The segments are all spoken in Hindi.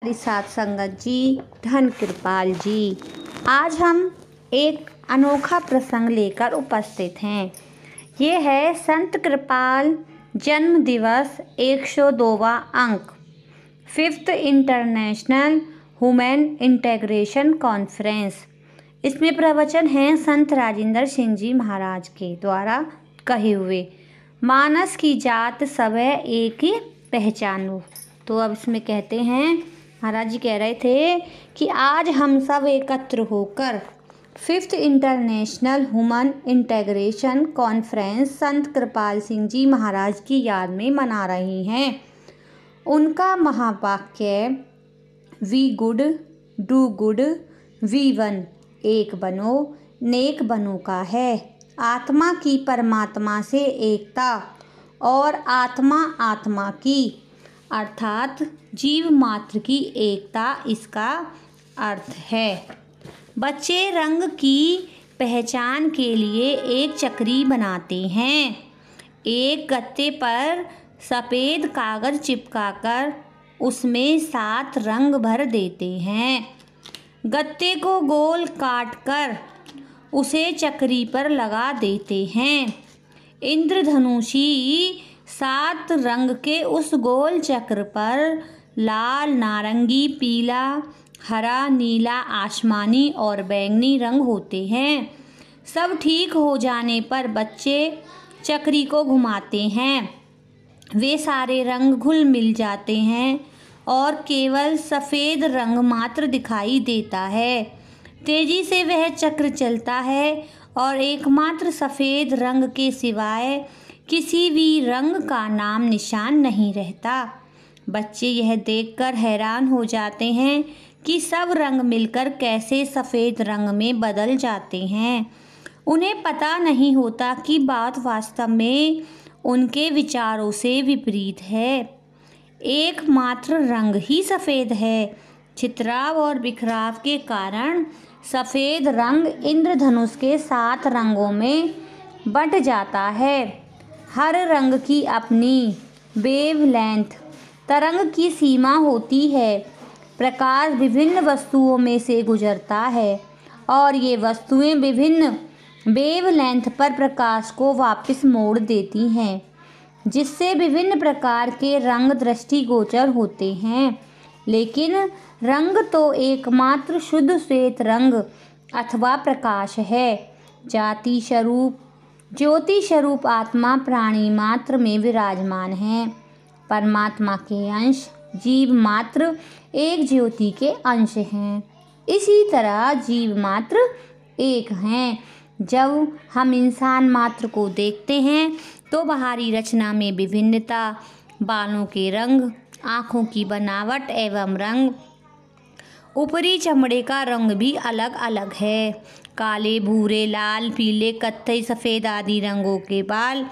हमारे साथ संगत जी, धन कृपाल जी। आज हम एक अनोखा प्रसंग लेकर उपस्थित हैं। ये है संत कृपाल जन्म दिवस 102वां अंक, 5th international women integration conference. इसमें प्रवचन हैं संत राजेंद्र सिंह जी महाराज के द्वारा कहे हुए, मानस की जात सबे एक ही पहचानो। तो अब इसमें कहते हैं, महाराज जी कह रहे थे कि आज हम सब एकत्र होकर 5th international women integration conference संत कृपाल सिंह जी महाराज की याद में मना रही हैं। उनका महावाक्य be good do good be one, एक बनो नेक बनो का है। आत्मा की परमात्मा से एकता और आत्मा आत्मा की अर्थात जीव मात्र की एकता, इसका अर्थ है। बच्चे रंग की पहचान के लिए एक चक्री बनाते हैं। एक गत्ते पर सफ़ेद कागज़ चिपकाकर उसमें 7 रंग भर देते हैं। गत्ते को गोल काटकर उसे चक्री पर लगा देते हैं। इंद्रधनुषी 7 रंग के उस गोल चक्र पर लाल, नारंगी, पीला, हरा, नीला, आसमानी और बैंगनी रंग होते हैं। सब ठीक हो जाने पर बच्चे चक्री को घुमाते हैं। वे सारे रंग घुल मिल जाते हैं और केवल सफ़ेद रंग मात्र दिखाई देता है। तेजी से वह चक्र चलता है और एकमात्र सफ़ेद रंग के सिवाय किसी भी रंग का नाम निशान नहीं रहता। बच्चे यह देखकर हैरान हो जाते हैं कि सब रंग मिलकर कैसे सफ़ेद रंग में बदल जाते हैं। उन्हें पता नहीं होता कि बात वास्तव में उनके विचारों से विपरीत है। एकमात्र रंग ही सफ़ेद है। छितराव और बिखराव के कारण सफ़ेद रंग इंद्रधनुष के 7 रंगों में बंट जाता है। हर रंग की अपनी वेवलेंथ, तरंग की सीमा होती है। प्रकाश विभिन्न वस्तुओं में से गुजरता है और ये वस्तुएं विभिन्न वेवलेंथ पर प्रकाश को वापस मोड़ देती हैं, जिससे विभिन्न प्रकार के रंग दृष्टिगोचर होते हैं। लेकिन रंग तो एकमात्र शुद्ध श्वेत रंग अथवा प्रकाश है। ज्योति स्वरूप आत्मा प्राणी मात्र में विराजमान है। परमात्मा के अंश जीव मात्र एक ज्योति के अंश हैं। इसी तरह जीव मात्र एक हैं। जब हम इंसान मात्र को देखते हैं तो बाहरी रचना में विभिन्नता, बालों के रंग, आँखों की बनावट एवं रंग, ऊपरी चमड़े का रंग भी अलग अलग है। काले, भूरे, लाल, पीले, कत्थई, सफ़ेद आदि रंगों के बाल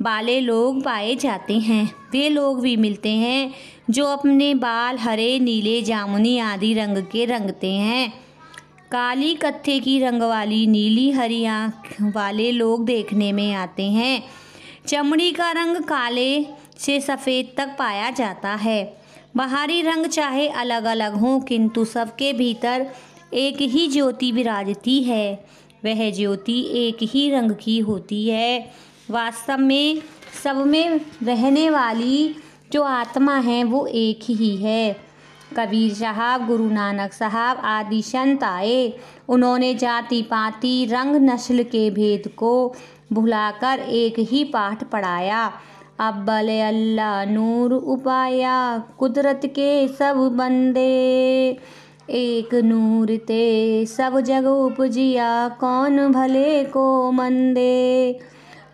वाले लोग पाए जाते हैं। वे लोग भी मिलते हैं जो अपने बाल हरे, नीले, जामुनी आदि रंग के रंगते हैं। काली, कत्थे की रंग वाली, नीली, हरी आँख वाले लोग देखने में आते हैं। चमड़ी का रंग काले से सफ़ेद तक पाया जाता है। बाहरी रंग चाहे अलग अलग हों, किंतु सबके भीतर एक ही ज्योति विराजती है। वह ज्योति एक ही रंग की होती है। वास्तव में सब में रहने वाली जो आत्मा है वो एक ही है। कबीर साहब, गुरु नानक साहब आदि संत आए। उन्होंने जाति पाति, रंग, नस्ल के भेद को भुलाकर एक ही पाठ पढ़ाया। अव्वल अल्लाह नूर उपाया, कुदरत के सब बंदे, एक नूर ते सब जग उपजिया, कौन भले को मंदे।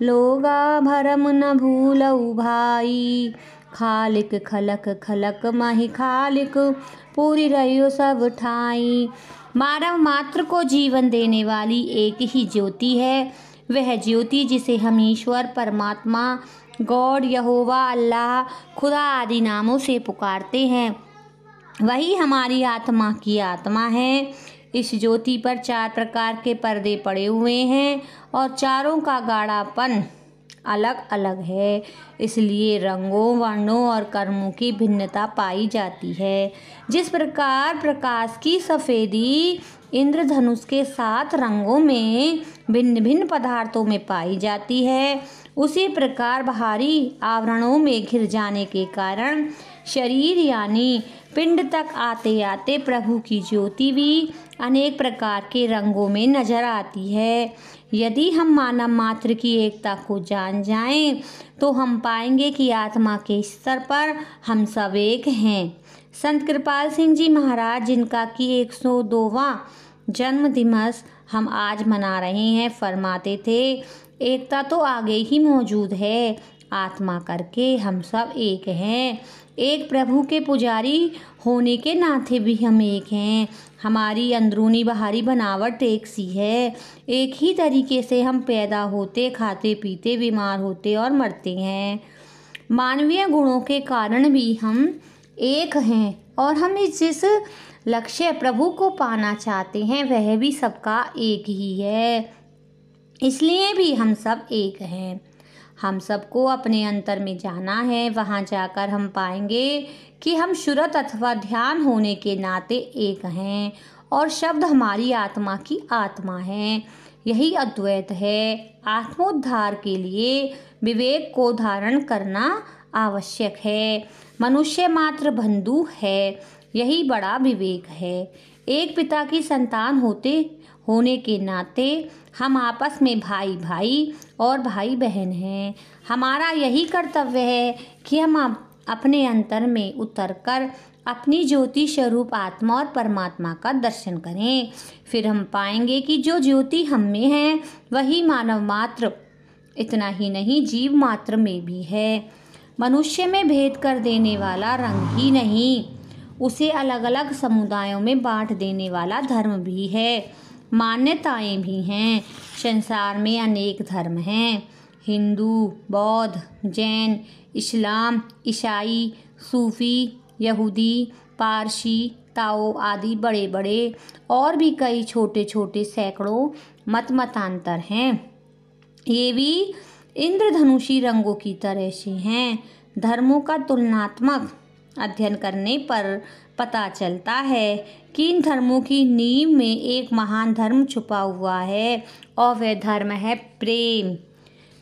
लोगा भरम न भूलऊ भाई, खालिक खलक खलक माही खालिक, पूरी रहियो सब ठाई। मानव मात्र को जीवन देने वाली एक ही ज्योति है। वह ज्योति जिसे हम ईश्वर, परमात्मा, गॉड, यहोवा, अल्लाह, खुदा आदि नामों से पुकारते हैं, वही हमारी आत्मा की आत्मा है। इस ज्योति पर 4 प्रकार के पर्दे पड़े हुए हैं और चारों का गाढ़ापन अलग अलग है, इसलिए रंगों, वर्णों और कर्मों की भिन्नता पाई जाती है। जिस प्रकार प्रकाश की सफ़ेदी इंद्रधनुष के 7 रंगों में भिन्न भिन्न पदार्थों में पाई जाती है, उसी प्रकार बाहरी आवरणों में घिर जाने के कारण शरीर यानी पिंड तक आते आते प्रभु की ज्योति भी अनेक प्रकार के रंगों में नजर आती है। यदि हम मानव मात्र की एकता को जान जाएं, तो हम पाएंगे कि आत्मा के स्तर पर हम सब एक हैं। संत कृपाल सिंह जी महाराज, जिनका कि 102वां जन्म दिवस हम आज मना रहे हैं, फरमाते थे, एकता तो आगे ही मौजूद है, आत्मा करके हम सब एक हैं। एक प्रभु के पुजारी होने के नाते भी हम एक हैं। हमारी अंदरूनी बाहरी बनावट एक सी है। एक ही तरीके से हम पैदा होते, खाते पीते, बीमार होते और मरते हैं। मानवीय गुणों के कारण भी हम एक हैं और हम जिस लक्ष्य प्रभु को पाना चाहते हैं वह भी सबका एक ही है, इसलिए भी हम सब एक हैं। हम सबको अपने अंतर में जाना है। वहाँ जाकर हम पाएंगे कि हम शुरत अथवा ध्यान होने के नाते एक हैं और शब्द हमारी आत्मा की आत्मा है। यही अद्वैत है। आत्मोद्धार के लिए विवेक को धारण करना आवश्यक है। मनुष्य मात्र बंधु है, यही बड़ा विवेक है। एक पिता की संतान होने के नाते हम आपस में भाई भाई और भाई बहन हैं। हमारा यही कर्तव्य है कि हम अपने अंतर में उतरकर अपनी ज्योति स्वरूप आत्मा और परमात्मा का दर्शन करें। फिर हम पाएंगे कि जो ज्योति हम में है वही मानव मात्र, इतना ही नहीं जीव मात्र में भी है। मनुष्य में भेद कर देने वाला रंग ही नहीं, उसे अलग अलग समुदायों में बांट देने वाला धर्म भी है, मान्यताएं भी हैं। संसार में अनेक धर्म हैं, हिंदू, बौद्ध, जैन, इस्लाम, ईसाई, सूफी, यहूदी, पारसी, ताओ आदि बड़े बड़े और भी कई छोटे छोटे सैकड़ों मतांतर हैं। ये भी इंद्रधनुषी रंगों की तरह से हैं। धर्मों का तुलनात्मक अध्ययन करने पर पता चलता है कि इन धर्मों की नींव में एक महान धर्म छुपा हुआ है और वह धर्म है प्रेम।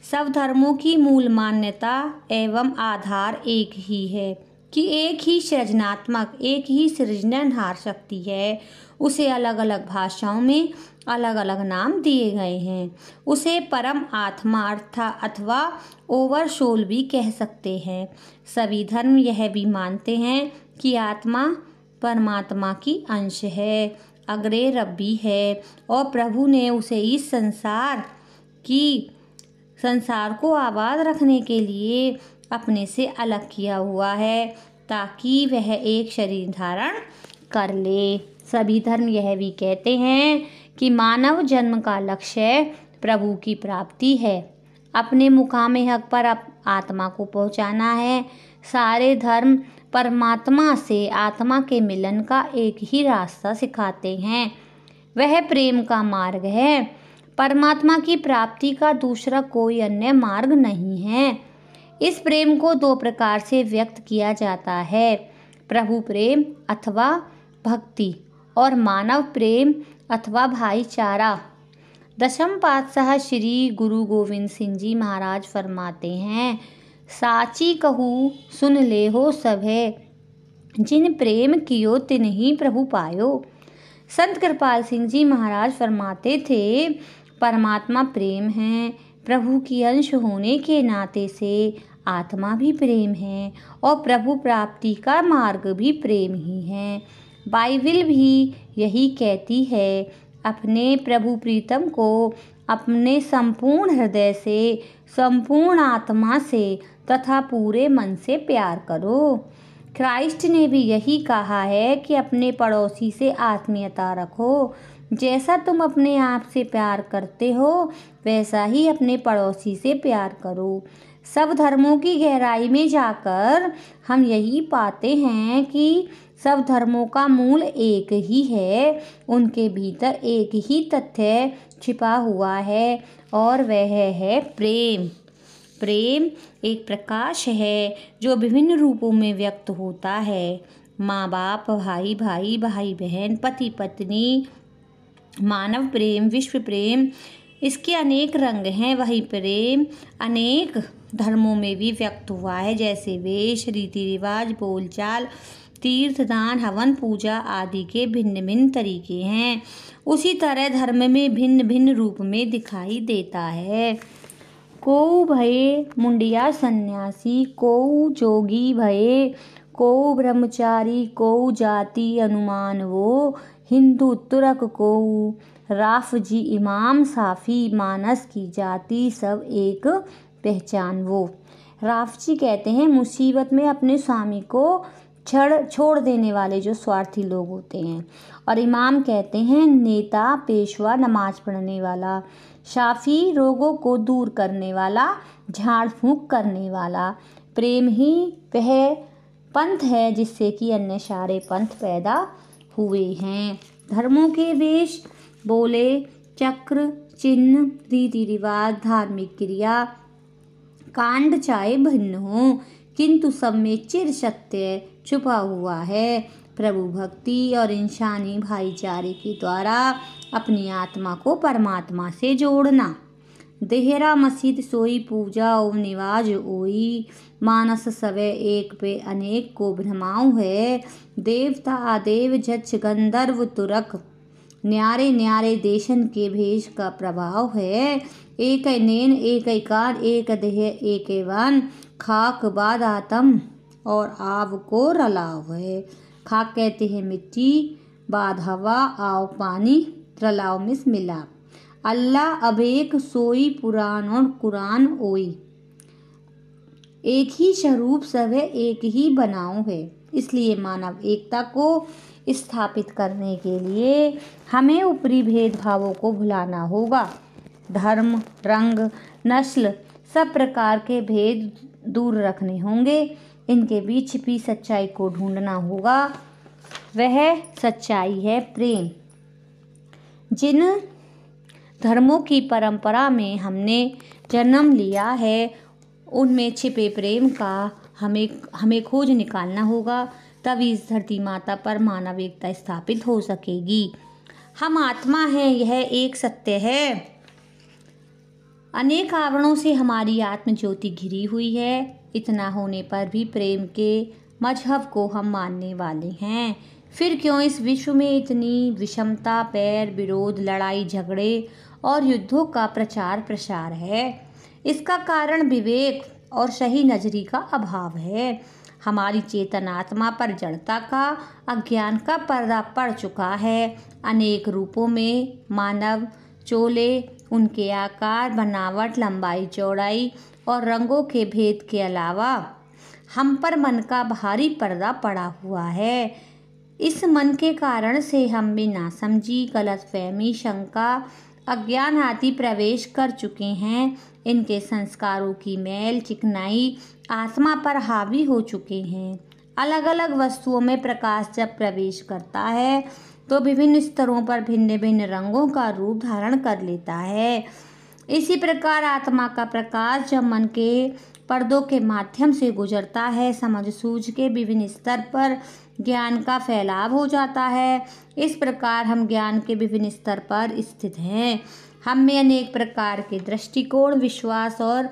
सब धर्मों की मूल मान्यता एवं आधार एक ही है कि एक ही सृजनात्मक, एक ही सृजनहार शक्ति है। उसे अलग अलग भाषाओं में अलग अलग नाम दिए गए हैं। उसे परम आत्मा अथवा ओवर सोल भी कह सकते हैं। सभी धर्म यह भी मानते हैं कि आत्मा परमात्मा की अंश है, अग्रे रब्बी है और प्रभु ने उसे इस संसार को आबाद रखने के लिए अपने से अलग किया हुआ है ताकि वह एक शरीर धारण कर ले। सभी धर्म यह भी कहते हैं कि मानव जन्म का लक्ष्य प्रभु की प्राप्ति है, अपने मुकामे हक पर आत्मा को पहुंचाना है। सारे धर्म परमात्मा से आत्मा के मिलन का एक ही रास्ता सिखाते हैं, वह प्रेम का मार्ग है। परमात्मा की प्राप्ति का दूसरा कोई अन्य मार्ग नहीं है। इस प्रेम को 2 प्रकार से व्यक्त किया जाता है, प्रभु प्रेम अथवा भक्ति और मानव प्रेम अथवा भाईचारा। दशम पातशाह श्री गुरु गोविंद सिंह जी महाराज फरमाते हैं, साची कहूँ सुन ले हो सभे, जिन प्रेम कियो तिन ही प्रभु पायो। संत कृपाल सिंह जी महाराज फरमाते थे, परमात्मा प्रेम है, प्रभु की अंश होने के नाते से आत्मा भी प्रेम है और प्रभु प्राप्ति का मार्ग भी प्रेम ही है। बाइबिल भी यही कहती है, अपने प्रभु प्रीतम को अपने संपूर्ण हृदय से, संपूर्ण आत्मा से तथा पूरे मन से प्यार करो। क्राइस्ट ने भी यही कहा है कि अपने पड़ोसी से आत्मीयता रखो। जैसा तुम अपने आप से प्यार करते हो वैसा ही अपने पड़ोसी से प्यार करो। सब धर्मों की गहराई में जाकर हम यही पाते हैं कि सब धर्मों का मूल एक ही है, उनके भीतर एक ही तथ्य छिपा हुआ है और वह है प्रेम। प्रेम एक प्रकाश है जो विभिन्न रूपों में व्यक्त होता है। माँ बाप, भाई भाई, भाई बहन, पति पत्नी, मानव प्रेम, विश्व प्रेम, इसके अनेक रंग हैं। वही प्रेम अनेक धर्मों में भी व्यक्त हुआ है, जैसे वेश, रीति रिवाज, बोलचाल, तीर्थ, दान, हवन, पूजा आदि के भिन्न भिन्न तरीके हैं। उसी तरह धर्म में भिन्न भिन्न रूप में दिखाई देता है। कोऊ भये मुंडिया सन्यासी, कोऊ जोगी भये, कोऊ ब्रह्मचारी, कोऊ जाति अनुमान वो, हिंदू तुर्क कोऊ, राफजी इमाम साफी, मानस की जाति सब एक पहचान वो। राफजी कहते हैं मुसीबत में अपने स्वामी को छोड़ देने वाले जो स्वार्थी लोग होते हैं। और इमाम कहते हैं नेता, पेशवा, नमाज पढ़ने वाला। शाफी रोगों को दूर करने वाला, झाड़ फूंक करने वाला। प्रेम ही वह पंथ है जिससे कि अन्य सारे पंथ पैदा हुए हैं। धर्मों के वेश, बोले, चक्र, चिन्ह, रीति रिवाज, धार्मिक क्रिया, कांड चाहे भिन्न हो, किंतु सब में चिर सत्य छुपा हुआ है। प्रभु भक्ति और इंसानी भाईचारे के द्वारा अपनी आत्मा को परमात्मा से जोड़ना। देहरा मस्जिद सोई पूजा ओम निवाज ओई, मानस सवे एक पे अनेक को भ्रमाऊ है। देवता आदेव जच गंधर्व तुरक, न्यारे न्यारे देशन के भेष का प्रभाव है। एक नैन, एक कान, एक देह, एक वन, खाक बाद आत्म और आव को रलाव है। खाक कहते हैं मिट्टी, बाद हवा, आव पानी, रलाव में मिला। अल्लाह अब एक सोई पुराण और कुरान ओई, एक ही स्वरूप सब है, एक ही बनाओ है। इसलिए मानव एकता को स्थापित करने के लिए हमें ऊपरी भेदभावों को भुलाना होगा। धर्म, रंग, नस्ल, सब प्रकार के भेद दूर रखने होंगे। इनके बीच छिपी सच्चाई को ढूंढना होगा। वह सच्चाई है प्रेम। जिन धर्मों की परंपरा में हमने जन्म लिया है उनमें छिपे प्रेम का हमें खोज निकालना होगा, तभी इस धरती माता पर मानव एकता स्थापित हो सकेगी। हम आत्मा हैं, यह एक सत्य है। अनेक आवरणों से हमारी आत्म ज्योति घिरी हुई है। इतना होने पर भी प्रेम के मजहब को हम मानने वाले हैं। फिर क्यों इस विश्व में इतनी विषमता, बैर, विरोध, लड़ाई झगड़े और युद्धों का प्रचार प्रसार है? इसका कारण विवेक और सही नजरी का अभाव है। हमारी चेतन आत्मा पर जड़ता का, अज्ञान का पर्दा पड़ चुका है। अनेक रूपों में मानव चोले, उनके आकार, बनावट, लंबाई, चौड़ाई और रंगों के भेद के अलावा हम पर मन का भारी पर्दा पड़ा हुआ है। इस मन के कारण से हम में नासमझी, गलतफहमी, शंका, अज्ञान आदि प्रवेश कर चुके हैं। इनके संस्कारों की मैल, चिकनाई आत्मा पर हावी हो चुके हैं। अलग अलग वस्तुओं में प्रकाश जब प्रवेश करता है तो विभिन्न स्तरों पर भिन्न भिन्न रंगों का रूप धारण कर लेता है। इसी प्रकार आत्मा का प्रकाश जब मन के पर्दों के माध्यम से गुजरता है, समझ सूझ के विभिन्न स्तर पर ज्ञान का फैलाव हो जाता है। इस प्रकार हम ज्ञान के विभिन्न स्तर पर स्थित हैं। हम में अनेक प्रकार के दृष्टिकोण, विश्वास और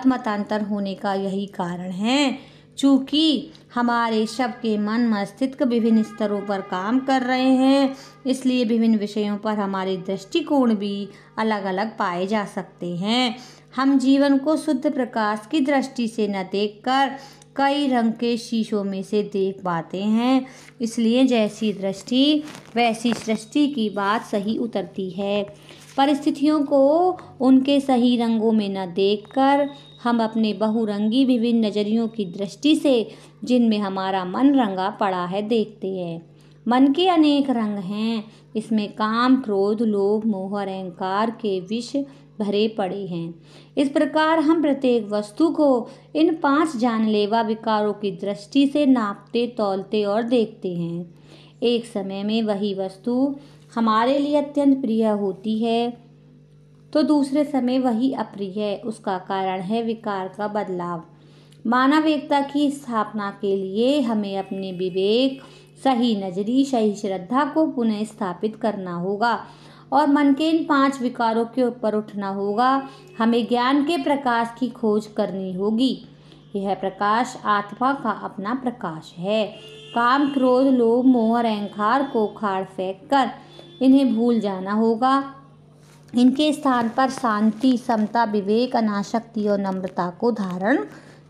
मतांतर होने का यही कारण है। चूँकि हमारे सबके मन मस्तिष्क विभिन्न स्तरों पर काम कर रहे हैं, इसलिए विभिन्न विषयों पर हमारे दृष्टिकोण भी अलग अलग पाए जा सकते हैं। हम जीवन को शुद्ध प्रकाश की दृष्टि से न देखकर कई रंग के शीशों में से देख पाते हैं। इसलिए जैसी दृष्टि वैसी सृष्टि की बात सही उतरती है। परिस्थितियों को उनके सही रंगों में न देखकर हम अपने बहुरंगी विभिन्न नजरियों की दृष्टि से, जिनमें हमारा मन रंगा पड़ा है, देखते हैं। मन के अनेक रंग हैं। इसमें काम, क्रोध, लोभ, मोह और अहंकार के विष भरे पड़े हैं। इस प्रकार हम प्रत्येक वस्तु को इन 5 जानलेवा विकारों की दृष्टि से नापते, तौलते और देखते हैं। एक समय में वही वस्तु हमारे लिए अत्यंत प्रिय होती है तो दूसरे समय वही अप्रिय है। उसका कारण है विकार का बदलाव। मानव एकता की स्थापना के लिए हमें अपने विवेक, सही नजरी, सही श्रद्धा को पुनः स्थापित करना होगा और मन के इन 5 विकारों के ऊपर उठना होगा। हमें ज्ञान के प्रकाश की खोज करनी होगी। यह प्रकाश आत्मा का अपना प्रकाश है। काम, क्रोध, लोभ, मोह और अहंकार को उखाड़ फेंक कर इन्हें भूल जाना होगा। इनके स्थान पर शांति, समता, विवेक, अनासक्ति और नम्रता को धारण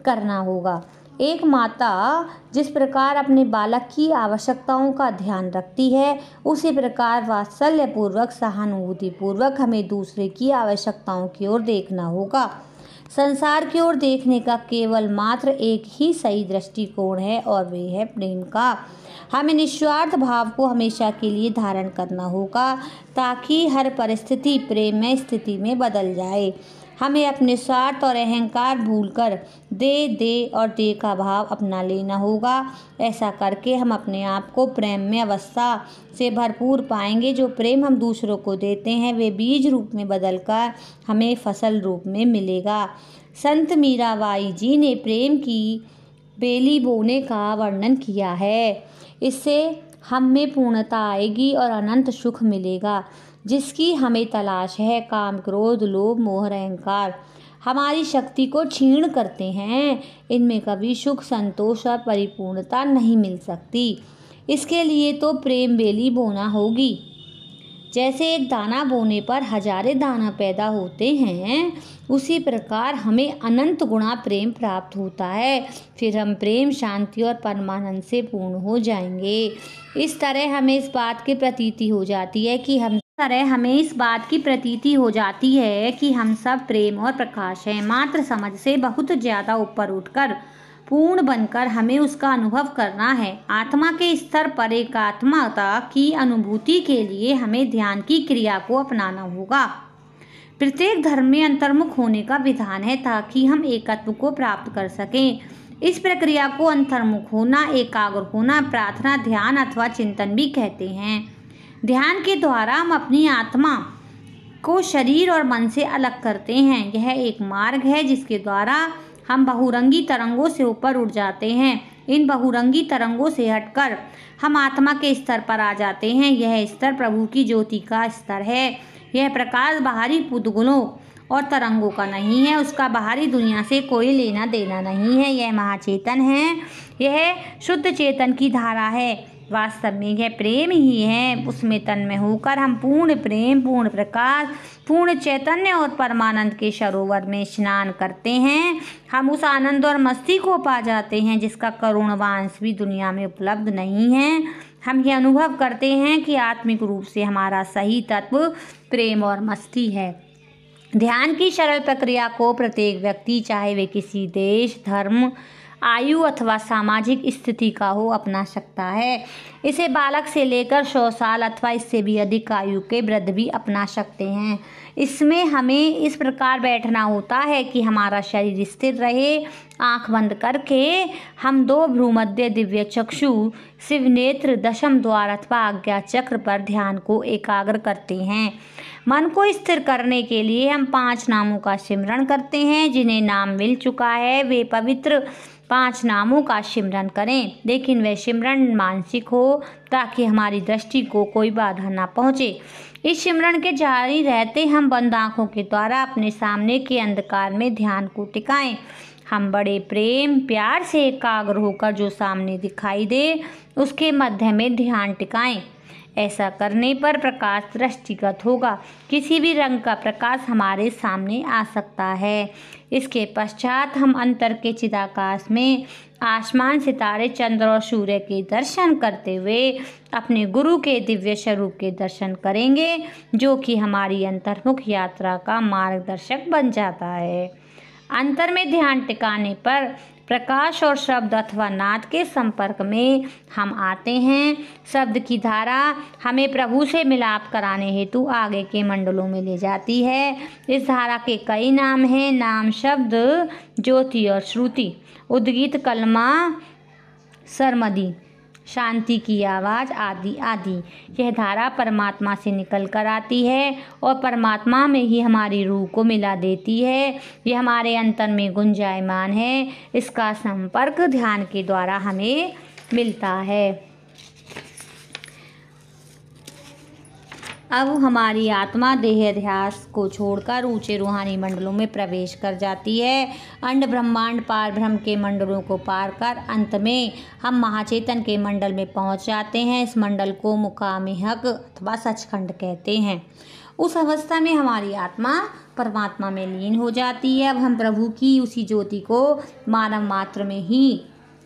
करना होगा। एक माता जिस प्रकार अपने बालक की आवश्यकताओं का ध्यान रखती है, उसी प्रकार वात्सल्यपूर्वक, सहानुभूतिपूर्वक हमें दूसरे की आवश्यकताओं की ओर देखना होगा। संसार की ओर देखने का केवल मात्र एक ही सही दृष्टिकोण है और वे है प्रेम का। हमें निस्वार्थ भाव को हमेशा के लिए धारण करना होगा ताकि हर परिस्थिति प्रेममय स्थिति में बदल जाए। हमें अपने स्वार्थ और अहंकार भूलकर दे और दे का भाव अपना लेना होगा। ऐसा करके हम अपने आप को प्रेममय अवस्था से भरपूर पाएंगे। जो प्रेम हम दूसरों को देते हैं वे बीज रूप में बदलकर हमें फसल रूप में मिलेगा। संत मीराबाई जी ने प्रेम की बेली बोने का वर्णन किया है। इससे हम में पूर्णता आएगी और अनंत सुख मिलेगा जिसकी हमें तलाश है। काम, क्रोध, लोभ, मोह, अहंकार हमारी शक्ति को क्षीण करते हैं। इनमें कभी सुख, संतोष और परिपूर्णता नहीं मिल सकती। इसके लिए तो प्रेम बेली बोना होगी। जैसे एक दाना बोने पर हजारे दाना पैदा होते हैं, उसी प्रकार हमें अनंत गुणा प्रेम प्राप्त होता है। फिर हम प्रेम, शांति और परमानंद से पूर्ण हो जाएंगे। इस तरह हमें इस बात की प्रतीति हो जाती है कि हम सब प्रेम और प्रकाश हैं। मात्र समझ से बहुत ज्यादा ऊपर उठकर पूर्ण बनकर हमें उसका अनुभव करना है। आत्मा के स्तर पर एकात्मता की अनुभूति के लिए हमें ध्यान की क्रिया को अपनाना होगा। प्रत्येक धर्म में अंतर्मुख होने का विधान है ताकि हम एकत्व को प्राप्त कर सकें। इस प्रक्रिया को अंतर्मुख होना, एकाग्र होना, प्रार्थना, ध्यान अथवा चिंतन भी कहते हैं। ध्यान के द्वारा हम अपनी आत्मा को शरीर और मन से अलग करते हैं। यह एक मार्ग है जिसके द्वारा हम बहुरंगी तरंगों से ऊपर उठ जाते हैं। इन बहुरंगी तरंगों से हटकर हम आत्मा के स्तर पर आ जाते हैं। यह स्तर प्रभु की ज्योति का स्तर है। यह प्रकाश बाहरी पुतगुलों और तरंगों का नहीं है। उसका बाहरी दुनिया से कोई लेना देना नहीं है। यह महाचेतन है। यह शुद्ध चेतन की धारा है। वास्तव में यह प्रेम ही है। उसमें तन्मय होकर हम पूर्ण प्रेम, पूर्ण प्रकाश, पूर्ण चैतन्य और परमानंद के सरोवर में स्नान करते हैं। हम उस आनंद और मस्ती को पा जाते हैं जिसका करोड़वांश भी दुनिया में उपलब्ध नहीं है। हम ये अनुभव करते हैं कि आत्मिक रूप से हमारा सही तत्व प्रेम और मस्ती है। ध्यान की सरल प्रक्रिया को प्रत्येक व्यक्ति, चाहे वे किसी देश, धर्म, आयु अथवा सामाजिक स्थिति का हो, अपना सकता है। इसे बालक से लेकर 100 साल अथवा इससे भी अधिक आयु के वृद्ध भी अपना सकते हैं। इसमें हमें इस प्रकार बैठना होता है कि हमारा शरीर स्थिर रहे। आंख बंद करके हम 2 भ्रूमध्य दिव्य चक्षु, शिव नेत्र, दशम द्वार अथवा आज्ञा चक्र पर ध्यान को एकाग्र करते हैं। मन को स्थिर करने के लिए हम 5 नामों का सिमरण करते हैं। जिन्हें नाम मिल चुका है वे पवित्र 5 नामों का सिमरण करें, लेकिन वह सिमरण मानसिक हो ताकि हमारी दृष्टि को कोई बाधा ना पहुँचे। इस सिमरण के जारी रहते हम बंद आँखों के द्वारा अपने सामने के अंधकार में ध्यान को टिकाएं। हम बड़े प्रेम प्यार से एकाग्र होकर जो सामने दिखाई दे उसके मध्य में ध्यान टिकाएं। ऐसा करने पर प्रकाश दृष्टिगत होगा। किसी भी रंग का प्रकाश हमारे सामने आ सकता है। इसके पश्चात हम अंतर के चिदाकाश में आसमान, सितारे, चंद्र और सूर्य के दर्शन करते हुए अपने गुरु के दिव्य स्वरूप के दर्शन करेंगे, जो कि हमारी अंतर्मुख यात्रा का मार्गदर्शक बन जाता है। अंतर में ध्यान टिकाने पर प्रकाश और शब्द अथवा नाद के संपर्क में हम आते हैं। शब्द की धारा हमें प्रभु से मिलाप कराने हेतु आगे के मंडलों में ले जाती है। इस धारा के कई नाम हैं। नाम, शब्द, ज्योति और श्रुति, उद्गीत, कलमा, सरमदी, शांति की आवाज़ आदि आदि। यह धारा परमात्मा से निकल कर आती है और परमात्मा में ही हमारी रूह को मिला देती है। यह हमारे अंतर में गुंजायमान है। इसका संपर्क ध्यान के द्वारा हमें मिलता है। अब हमारी आत्मा देह ध्यास को छोड़कर ऊंचे रूहानी मंडलों में प्रवेश कर जाती है। अंड ब्रह्मांड पार ब्रह्म के मंडलों को पार कर अंत में हम महाचेतन के मंडल में पहुंच जाते हैं। इस मंडल को मुकाम हक अथवा सचखंड कहते हैं। उस अवस्था में हमारी आत्मा परमात्मा में लीन हो जाती है। अब हम प्रभु की उसी ज्योति को मानव मात्र में ही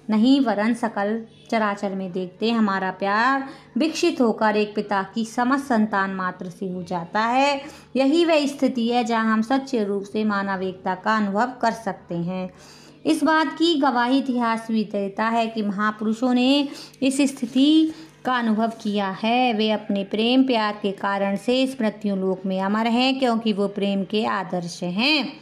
नहीं वरन सकल चराचर में देखते। हमारा प्यार विकसित होकर एक पिता की समस्त संतान मात्र से हो जाता है। यही वह स्थिति है जहाँ हम सच्चे रूप से मानव एकता का अनुभव कर सकते हैं। इस बात की गवाही इतिहास भी देता है कि महापुरुषों ने इस स्थिति का अनुभव किया है। वे अपने प्रेम प्यार के कारण से इस मृत्यु लोक में अमर हैं, क्योंकि वो प्रेम के आदर्श हैं।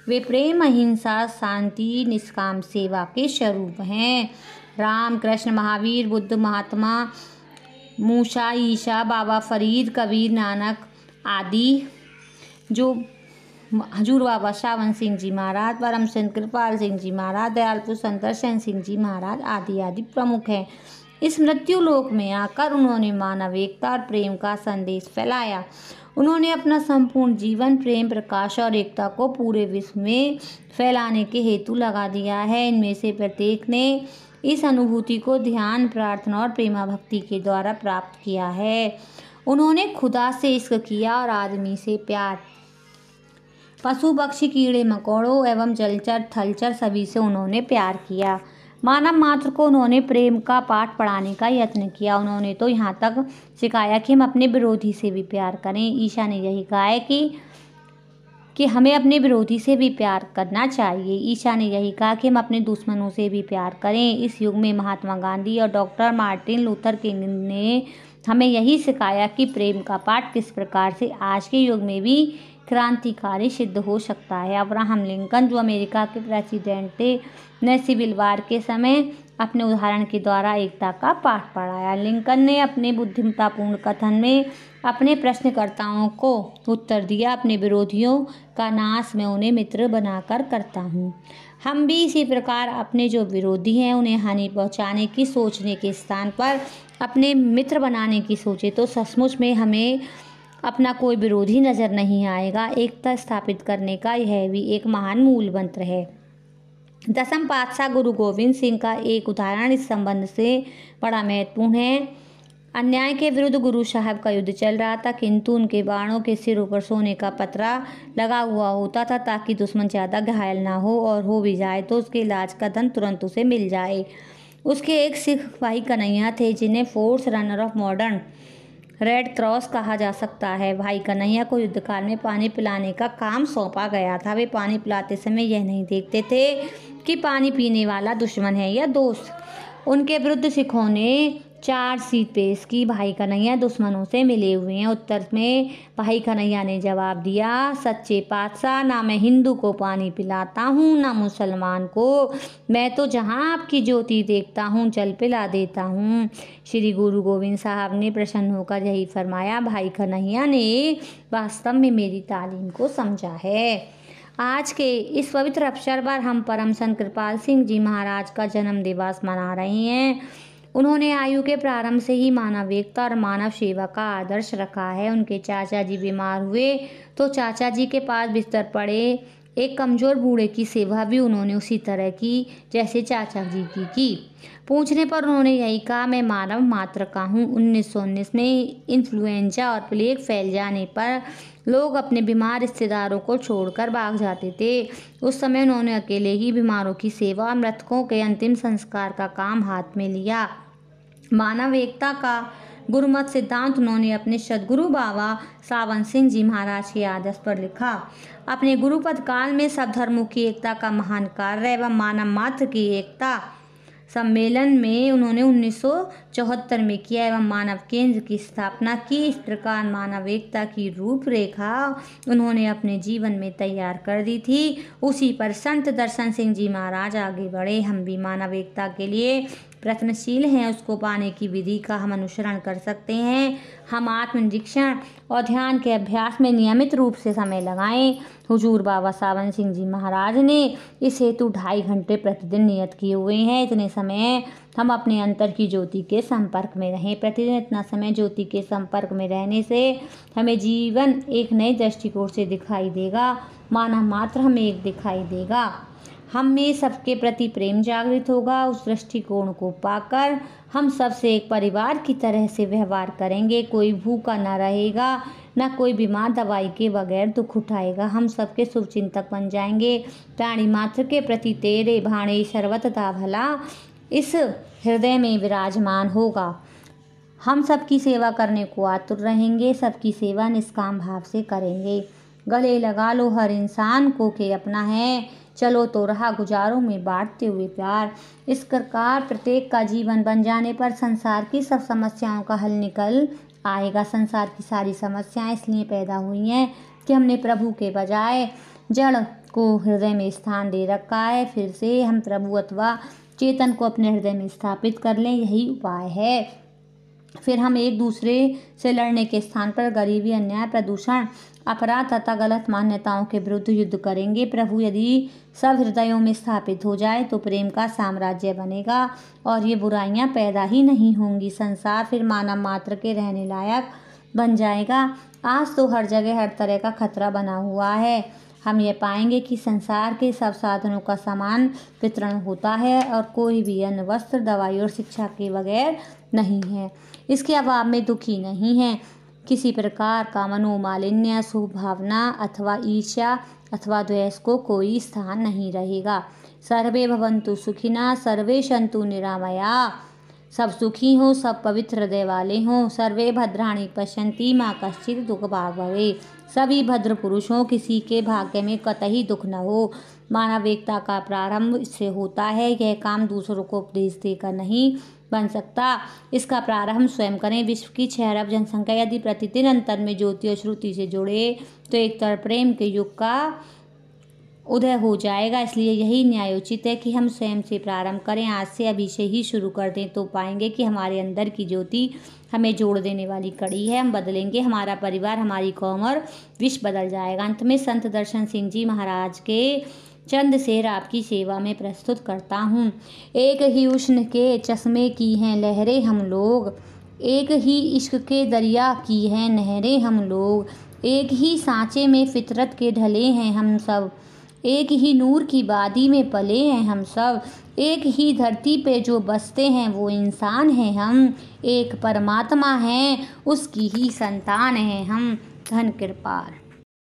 वे प्रेम अहिंसा शांति निष्काम सेवा के स्वरूप हैं। राम कृष्ण महावीर बुद्ध महात्मा मूसा ईसा बाबा फरीद कबीर नानक आदि जो हजूर बाबा सावन सिंह जी महाराज परम संत कृपाल सिंह जी महाराज दयालपुर संत दर्शन सिंह जी महाराज आदि आदि प्रमुख हैं। इस मृत्यु लोक में आकर उन्होंने मानव एकता और प्रेम का संदेश फैलाया। उन्होंने अपना संपूर्ण जीवन प्रेम प्रकाश और एकता को पूरे विश्व में फैलाने के हेतु लगा दिया है। इनमें से प्रत्येक ने इस अनुभूति को ध्यान प्रार्थना और प्रेमा भक्ति के द्वारा प्राप्त किया है। उन्होंने खुदा से इश्क किया और आदमी से प्यार। पशु पक्षी कीड़े मकोड़ों एवं जलचर थलचर सभी से उन्होंने प्यार किया। मानव मात्र को उन्होंने प्रेम का पाठ पढ़ाने का यत्न किया। उन्होंने तो यहाँ तक सिखाया कि हम अपने विरोधी से भी प्यार करें। ईशा ने यही कहा है कि हमें अपने विरोधी से भी प्यार करना चाहिए। ईशा ने यही कहा कि हम अपने दुश्मनों से भी प्यार करें। इस युग में महात्मा गांधी और डॉक्टर मार्टिन लूथर किंग ने हमें यही सिखाया कि प्रेम का पाठ किस प्रकार से आज के युग में भी क्रांतिकारी सिद्ध हो सकता है। अब्राहम लिंकन जो अमेरिका के प्रेसिडेंट थे ने सिविल वार के समय अपने उदाहरण के द्वारा एकता का पाठ पढ़ाया। लिंकन ने अपने बुद्धिमत्तापूर्ण कथन में अपने प्रश्नकर्ताओं को उत्तर दिया, अपने विरोधियों का नाश मैं उन्हें मित्र बनाकर करता हूँ। हम भी इसी प्रकार अपने जो विरोधी हैं उन्हें हानि पहुँचाने की सोचने के स्थान पर अपने मित्र बनाने की सोचे तो सचमुच में हमें अपना कोई विरोधी नज़र नहीं आएगा। एकता स्थापित करने का यह भी एक महान मूल मंत्र है। दसम पातशाह गुरु गोविंद सिंह का एक उदाहरण इस संबंध से बड़ा महत्वपूर्ण है। अन्याय के विरुद्ध गुरु साहब का युद्ध चल रहा था, किंतु उनके बाणों के सिरों पर सोने का पतरा लगा हुआ होता था ताकि दुश्मन ज़्यादा घायल ना हो, और हो भी जाए तो उसके इलाज का धन तुरंत उसे मिल जाए। उसके एक सिख भाई कन्हैया थे जिन्हें force runner of modern red cross कहा जा सकता है। भाई कन्हैया को युद्धकाल में पानी पिलाने का काम सौंपा गया था। वे पानी पिलाते समय यह नहीं देखते थे कि पानी पीने वाला दुश्मन है या दोस्त। उनके विरुद्ध सिखों ने चार्जशीट पेश की। भाई कन्हैया दुश्मनों से मिले हुए हैं। उत्तर में भाई कन्हैया ने जवाब दिया, सच्चे पातशाह, ना मैं हिंदू को पानी पिलाता हूँ ना मुसलमान को, मैं तो जहाँ आपकी ज्योति देखता हूँ जल पिला देता हूँ। श्री गुरु गोविंद साहब ने प्रसन्न होकर यही फरमाया। भाई कन्हैया ने वास्तव में मेरी तालीम को समझा है। आज के इस पवित्र अवसर पर हम परम संत कृपाल सिंह जी महाराज का जन्म दिवस मना रहे हैं। उन्होंने आयु के प्रारंभ से ही मानव एकता और मानव सेवा का आदर्श रखा है। उनके चाचा जी बीमार हुए तो चाचा जी के पास बिस्तर पड़े एक कमज़ोर बूढ़े की सेवा भी उन्होंने उसी तरह की जैसे चाचा जी की। पूछने पर उन्होंने यही कहा, मैं मानव मात्र का हूँ। 1919 में इन्फ्लुएंजा और प्लेग फैल जाने पर लोग अपने बीमार रिश्तेदारों को छोड़कर भाग जाते थे। उस समय उन्होंने अकेले ही बीमारों की सेवा और मृतकों के अंतिम संस्कार का काम हाथ में लिया। मानव एकता का गुरुमत सिद्धांत उन्होंने अपने सदगुरु बाबा सावन सिंह जी महाराज के आदर्श पर लिखा। अपने गुरुपद काल में सब धर्मों की एकता का महान कार्य एवं मानव मात्र की एकता सम्मेलन में उन्होंने 1974 में किया एवं मानव केंद्र की स्थापना की। इस प्रकार मानव एकता की रूपरेखा उन्होंने अपने जीवन में तैयार कर दी थी। उसी पर संत दर्शन सिंह जी महाराज आगे बढ़े। हम भी मानव एकता के लिए प्रयत्नशील हैं उसको पाने की विधि का हम अनुसरण कर सकते हैं। हम आत्मनिरीक्षण और ध्यान के अभ्यास में नियमित रूप से समय लगाएं। हुजूर बाबा सावन सिंह जी महाराज ने इस हेतु 2.5 घंटे प्रतिदिन नियत किए हुए हैं। इतने समय हम अपने अंतर की ज्योति के संपर्क में रहें। प्रतिदिन इतना समय ज्योति के संपर्क में रहने से हमें जीवन एक नए दृष्टिकोण से दिखाई देगा। मानव मात्र हमें एक दिखाई देगा। हम में सबके प्रति प्रेम जागृत होगा। उस दृष्टिकोण को पाकर हम सबसे एक परिवार की तरह से व्यवहार करेंगे। कोई भूखा न रहेगा, न कोई बीमार दवाई के बगैर दुख उठाएगा। हम सबके शुभचिंतक बन जाएंगे। प्राणी मात्र के प्रति तेरे भाणे सर्वथा भला इस हृदय में विराजमान होगा। हम सबकी सेवा करने को आतुर रहेंगे। सबकी सेवा निष्काम भाव से करेंगे। गले लगा लो हर इंसान को के अपना है, चलो तो रहा गुजारों में बांटते हुए प्यार। इस प्रकार प्रत्येक का जीवन बन जाने पर संसार की सब समस्याओं का हल निकल आएगा। संसार की सारी समस्याएं इसलिए पैदा हुई हैं कि हमने प्रभु के बजाय जड़ को हृदय में स्थान दे रखा है। फिर से हम प्रभु अथवा चेतन को अपने हृदय में स्थापित कर लें, यही उपाय है। फिर हम एक दूसरे से लड़ने के स्थान पर गरीबी, अन्याय, प्रदूषण, अपराध तथा गलत मान्यताओं के विरुद्ध युद्ध करेंगे। प्रभु यदि सब हृदयों में स्थापित हो जाए तो प्रेम का साम्राज्य बनेगा और ये बुराइयां पैदा ही नहीं होंगी। संसार फिर मानव मात्र के रहने लायक बन जाएगा। आज तो हर जगह हर तरह का खतरा बना हुआ है। हम ये पाएंगे कि संसार के सब साधनों का समान वितरण होता है और कोई भी अन्न, वस्त्र, दवाई और शिक्षा के बगैर नहीं है। इसके अभाव में दुखी नहीं है। किसी प्रकार का मनोमालिन्य, सुभावना अथवा ईर्ष्या अथवा द्वेष को कोई स्थान नहीं रहेगा। सर्वे भवन्तु सुखिनः, सर्वे सन्तु निरामया। सब सुखी हो, सब पवित्र हृदय वाले हों। सर्वे भद्राणि पश्यन्ति मा कश्चित् दुःखभाग् भवेत्। सभी भद्र पुरुष हों, किसी के भाग्य में कतई दुख न हो। मानव एकता का प्रारंभ इससे होता है। यह काम दूसरों को उपदेश देकर नहीं बन सकता। इसका प्रारंभ स्वयं करें। विश्व की 6 अरब जनसंख्या यदि प्रतिदिन अंतर में ज्योति और श्रुति से जुड़े तो एक तरह प्रेम के युग का उदय हो जाएगा। इसलिए यही न्यायोचित है कि हम स्वयं से प्रारंभ करें। आज से, अभी से ही शुरू कर दें तो पाएंगे कि हमारे अंदर की ज्योति हमें जोड़ देने वाली कड़ी है। हम बदलेंगे, हमारा परिवार, हमारी कौम और विश्व बदल जाएगा। अंत में संत दर्शन सिंह जी महाराज के चंद शेर आपकी सेवा में प्रस्तुत करता हूँ। एक ही उष्ण के चश्मे की हैं लहरें हम लोग, एक ही इश्क के दरिया की हैं नहरें हम लोग। एक ही सांचे में फितरत के ढले हैं हम सब, एक ही नूर की वादी में पले हैं हम सब। एक ही धरती पे जो बसते हैं वो इंसान हैं हम, एक परमात्मा हैं उसकी ही संतान हैं हम। धन कृपाल।